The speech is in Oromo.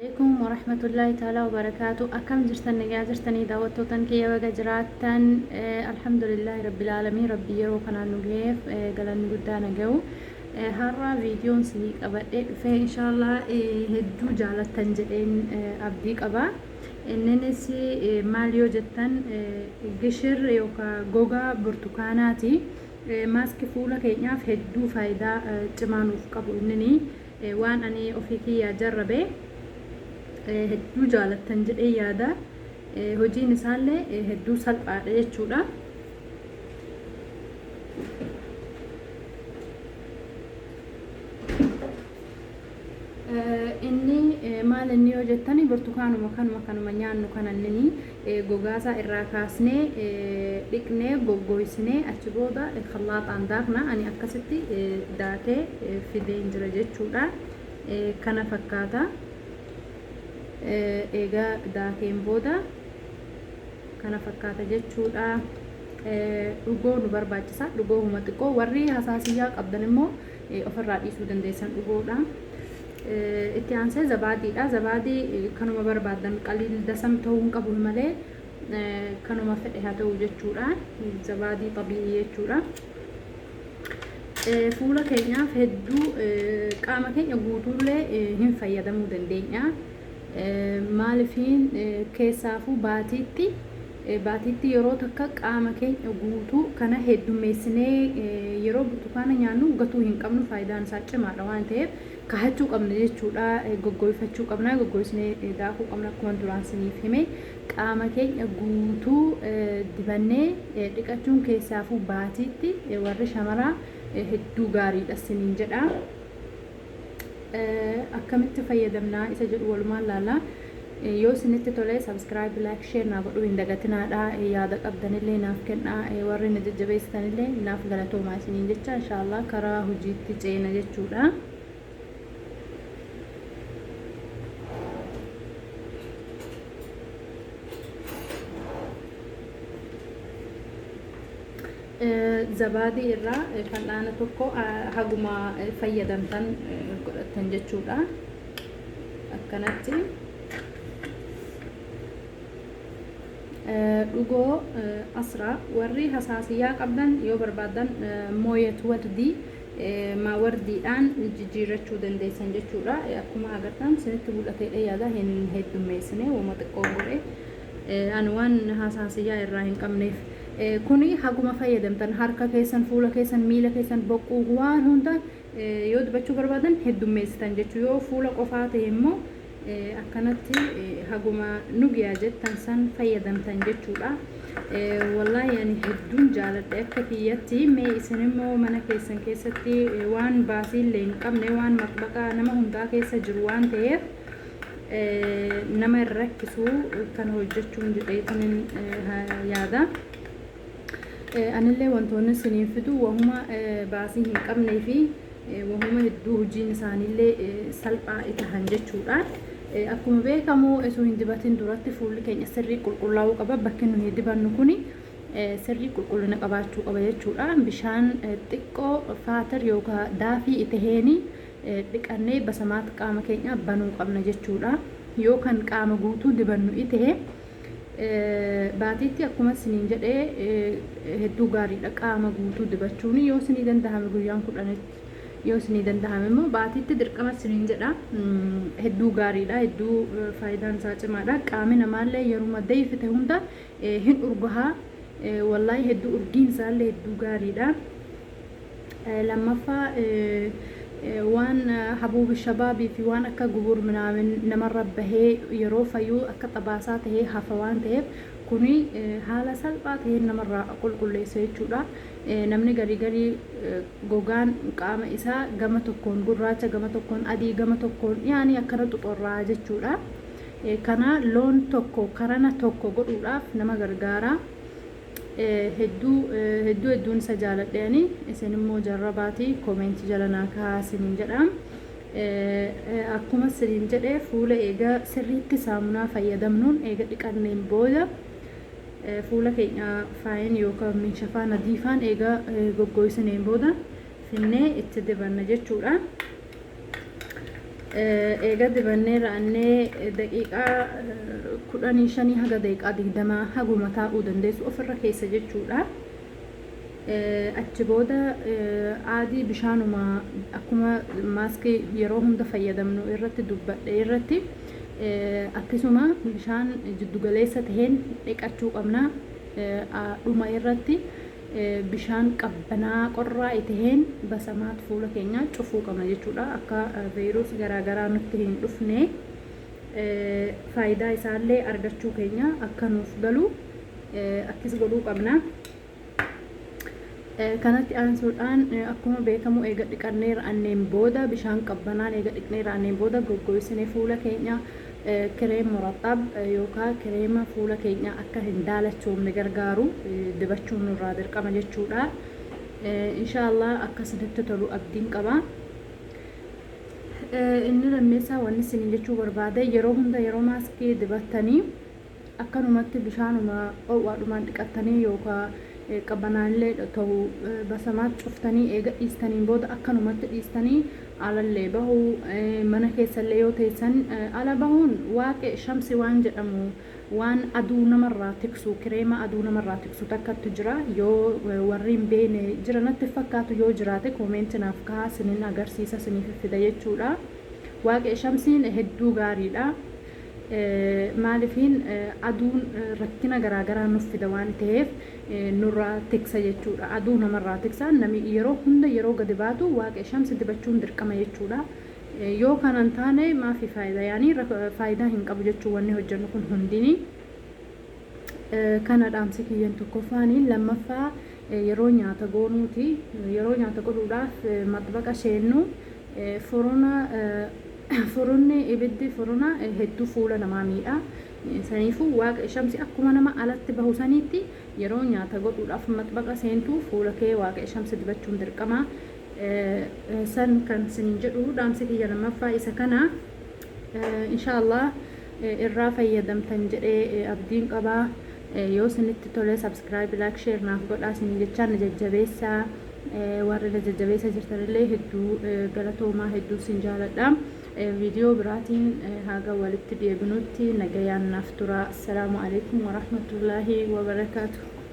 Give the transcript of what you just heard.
عليكم ورحمة الله تعالى وبركاته. أكم جرتن نجا جرتني دعوتوتن كي يوجا جراتن الحمد لله رب العالمين ربي يرو كنا نجيف قلنا نقدنا جو هرا فيديو سنيك أبد فإن شاء الله هدو جالت تنجئين أبديك أبا إننسي ماليو جتن قشر يوكا جوجا برتقاناتي ماسك فولا كينياف هدو فايدة جمانوف قبو إنني وان أني أفكي يا جربه hedduu jaalattan jedhee yaada. Hojiin isaallee hedduu salphaadha jechuudha. Inni maal inni yoo jettani burtukaanuma kanuma nyaannu kanannini gogaasaa irraa kaasnee dhiqnee goggoysnee achi booda khallaaxaan daakna ani akkasitti daakee fideen jira jechuudha. Kana fakkaata. Egaa daakeen booda kana fakkaata jechuudha. Dhugoo nu barbaachisa. Dhugoo huma xiqqoo warri hasaasiyyaa qabdan immoo ofirraa dhiisuu dandeessan dhugoodha. Itti aansee zabaadiidha. Zabaadii kanuma barbaadan qaliil dasam ta'uu hin qabu malee kanuma fedhe haa ta'u jechuudha. Zabaadii xabi'ii jechuudha. Fuula keenyaaf hedduu qaama keenya guutuullee hin fayyadamuu dandeenya. Maalifiin keessaafuu baatiitti yeroo takka qaama keenya guutuu kana heddummeessinee yeroo burtukaana nyaannu gatuu hin qabnu faayidaan isaa cimaadha waan ta'eef kahachuu qabna jechuudha. Goggoyfachuu qabna, goggoysnee daakuu qabna akkuma duraan siniif hime qaama keenya guutuu dibannee dhiqachuun keessaafuu baatiitti warri shamaraa hedduu gaariidha siniin jedha. Akkamitti fayyadamnaa isa jedhu walumaan laala. Yoo isinitti tole subscribe like share naa godhuu hin dagatinaadha. Yaada qabdanillee naaf kennaa. Warri na jajjabeessitanillee naaf galatoomaa isiniin jecha inshallah karaa hojiitti ceena jechuudha. Zabaadii irraa fal'aana tokko haguma fayyadamtan godhatan jechuudha. Akkanatti dhugoo asraa warri hasaasiyyaa qabdan yoo barbaadan mooyet wardii maa wardiidhaan jijjiirrachuu dandeessan jechuudha. Akkuma agartan sinitti mul'atee yaada hin heddummeessine wama xiqqoo godhe ani waan hasaasiyyaa irraa hin qabneef kuni haguma fayyadamtan harka keessan fuula keessan miila keessan boqquu waan hunda yoo dibachuu barbaadan heddummeessitan jechuu. Yoo fuula qofaa ta'e immoo akkanatti haguma nugiyaa jettan san fayyadamtan jechuudha. Wallahi ani hedduun jaaladha akka kiyyatti. Mee isin immoo mana keessan keessatti waan baasiillee hin qabne waan maqbaqaa nama hundaa keessa jiru waan ta'eef nama rakkisu kan hojjechuun jedheetin yaada. Anillee wantoonni siniin fidu wahuma baasii hin qabnee fi wahuma hedduu hojiin isaaniillee salphaa ta'an jechuudha. Akkuma beekamu osoo hin dibatin duratti fuulli keenya sirrii qulqullaa'uu qaba. Bakki nuyi dibannu kuni sirrii qulqullina qabaachuu qaba jechuudha. Bishaan xiqqoo faatir yookaan daafii itti dhiqannee basamaat qaama keenya banuu qabna jechuudha. Yoo kan qaama guutuu dibannu itee baatiitti akkuma siniin jedhee hedduu gaariidha qaama guutuu dibachuun. Yoo sinii dandahame guyyaan 10 yoo sinii dandahame immoo baatiitti dirqama siniin jedha hedduu gaariidha. Hedduu faayidaan isaa cimaadha. Qaami namaallee yeruma deeyfite hunda hin urgaha. Wallahi hedduu urgiin isaallee hedduu gaariidha. Lammaffaa waan habuubi shabaabii fi waan akka gubur minaamin namarra bahee yeroo fayyuu akka xabaasaa tahee hafa waan ta'eef kuni haala salphaa taheen namarraa qulqulleessa jechuudha. Namni garii gogaan qaama isaa gama tokkoon gurraacha gama tokkoon adii gama tokkoon yaani akkana xuxurraa jechuudha. Kana loon tokko karana tokko godhuudhaaf nama gargaara. hedduun isa jaaladheeni isin immoo jarrabaati koomenti jala naa kaasiniin jedha. Akkuma siniin jedhe fuula eega sirriitti saamunaa fayyadamnuun eega dhiqanneen booda fuula keenya faayin yookaan minshafaa nadiifaan eega goggoysineen booda finnee itti dibanna jechuudha. eega dibannee raannee daqiiqaa 15 haga daqiiqaa 20 haguma taa'uu dandeessu ofirra keessa jechuudha. Achi booda aadii bishaanuma akkuma maaskii yeroo hunda fayyadamnu irratti dubbadhe irratti akkasuma bishaan jiddugaleessa taheen dhiqachuu qabna. Dhuma irratti bishaan qabbanaa qorraa taheen basamaat fuula keenya cufuu qabna jechuudha. Akka vaayirasii garaagaraa nutti hin dhufne faayidaa isaallee argachuu keenya akka nuuf galu akkis godhuu qabna. Kanatti aansuudhaan akkuma beekamu eega dhiqannee raanneen booda bishaan qabbanaan eega dhiqnee raanneen booda goggogsine fuula keenya kireem muraxab yookaan kireema fuula keenya akka hin daalachoomne gargaaru dibachuun nurraa dirqama jechuudha. Inshaallah akkasitti tolu abdiin qaba. Inni lammeessaa wanni isin jechuu barbaade yeroo hunda yeroo maaskii dibattanii akkanumatti bishaanuma ho'aadhumaan dhiqattanii yookaan qabbanaallee ta'u basamaat cuftanii eega dhiistaniin booda akkanumatti dhiistanii alallee bahuu mana keessallee yoo teessan ala bahuun waaqe shamsi waan jedhamu waan aduu namarraa tiksu kireema aduu namarraa tiksu takkatti jira. Yoo warri hin beekne jira natti fakkaatu yoo jiraate koomeenti naaf kahaa sinin agarsiisa siniif fida jechuudha. Waaqe shamsiin hedduu gaariidha. Maalifiin aduun rakkina garaagaraa nuuf fida waan ta'eef nurraa tiksa jechuudha. Aduu namarraa tiksa namni yeroo hunda yeroo gadi baatu waaqe shamsi dibachuun dirqama jechuudha. Yoo kanan taane maafi faayidaa yaanii faayidaa hin qabu jechuu wanni hojjennu kun hundini. Kana dhaamsi kiyyan tokkoffaanii lammaffaa yeroo nyaata goonuuti. Yeroo nyaata godhuudhaaf maxbaqa sheennu furunni ibiddi furuna hedduu fuula namaa miidha. Saniifuu waaqa shamsi akkuma nama alatti bahu saniitti yeroo nyaata godhuudhaaf maxbaqa seentu fuula kee waaqa shamsi dibachuun dirqama. San kan isin jedhu dhaamsi kiyya lammaffaa isa kana. Inshaallah irraa fayyadamtan jedhee abdiin qaba. Yoo isinitti tole subscribe like share naaf godhaa isin jechaan na jajjabeessaa. Warri na jajjabeessa jirtanillee hedduu galatoomaa hedduu isin jaaladha. Viidiyoo biraatiin haga walitti deebinutti nagayaan naaf tura. Assalaamu alaikum warahmatullaahi wabarakaatuh.